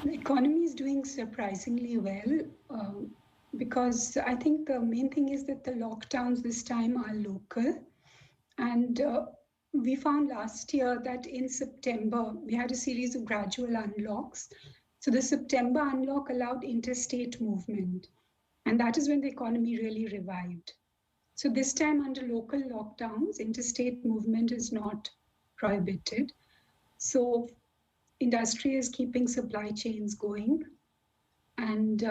The economy is doing surprisingly well because I think the main thing is that the lockdowns this time are local. And we found last year that in September, we had a series of gradual unlocks. So the September unlock allowed interstate movement. And that is when the economy really revived. So this time, under local lockdowns, interstate movement is not prohibited. So industry is keeping supply chains going. And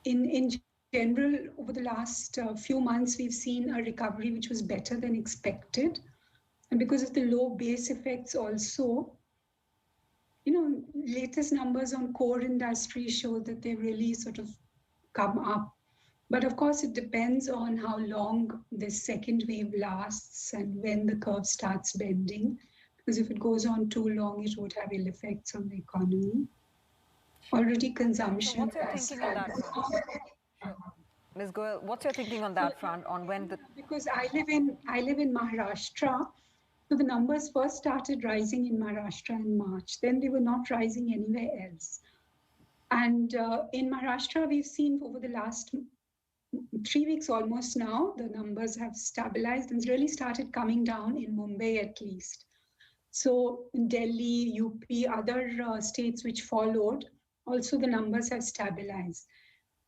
in general, over the last few months, we've seen a recovery which was better than expected. And because of the low base effects also, latest numbers on core industry show that they really sort of come up. But of course, it depends on how long this second wave lasts and when the curve starts bending. Because if it goes on too long, it would have ill effects on the economy. Already consumption. So what's your thinking on that front? Sure. Ms. Goyal, what's your thinking on that front, on when the... Because I live in Maharashtra, so the numbers first started rising in Maharashtra in March. Then they were not rising anywhere else. And in Maharashtra, we've seen over the last 3 weeks almost now, the numbers have stabilized and really started coming down in Mumbai at least. So in Delhi, UP, other states which followed, also the numbers have stabilized.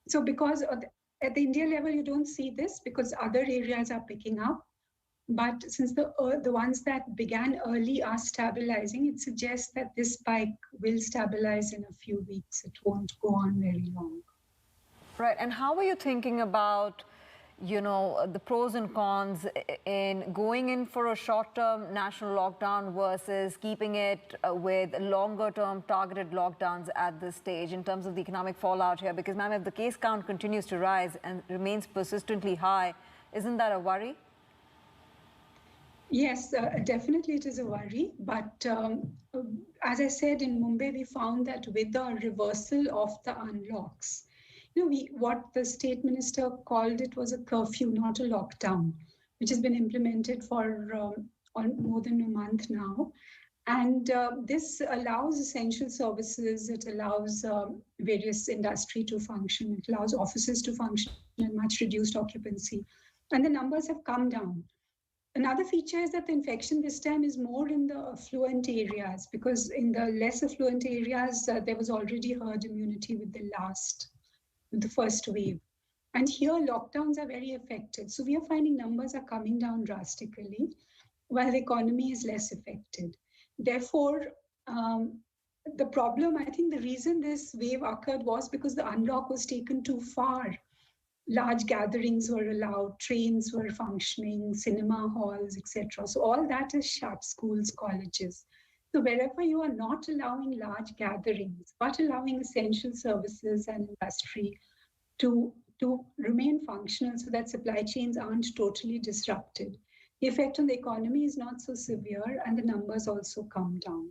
So because at the India level, you don't see this because other areas are picking up. But since the ones that began early are stabilizing, it suggests that this spike will stabilize in a few weeks. It won't go on very long. Right. And how are you thinking about, the pros and cons in going in for a short-term national lockdown versus keeping it with longer-term targeted lockdowns at this stage in terms of the economic fallout here? Because, ma'am, if the case count continues to rise and remains persistently high, isn't that a worry? Yes, definitely it is a worry. But as I said, in Mumbai, we found that with the reversal of the unlocks, what the state minister called it was a curfew, not a lockdown, which has been implemented for more than a month now. And this allows essential services, it allows various industry to function, it allows offices to function at much reduced occupancy. And the numbers have come down. Another feature is that the infection this time is more in the affluent areas, because in the less affluent areas, there was already herd immunity with the first wave. And here, lockdowns are very affected. So we are finding numbers are coming down drastically, while the economy is less affected. Therefore, the problem, I think the reason this wave occurred was because the unlock was taken too far. Large gatherings were allowed, trains were functioning, cinema halls, etc. So all that is shut, schools, colleges. So wherever you are not allowing large gatherings, but allowing essential services and industry to remain functional so that supply chains aren't totally disrupted, the effect on the economy is not so severe and the numbers also come down.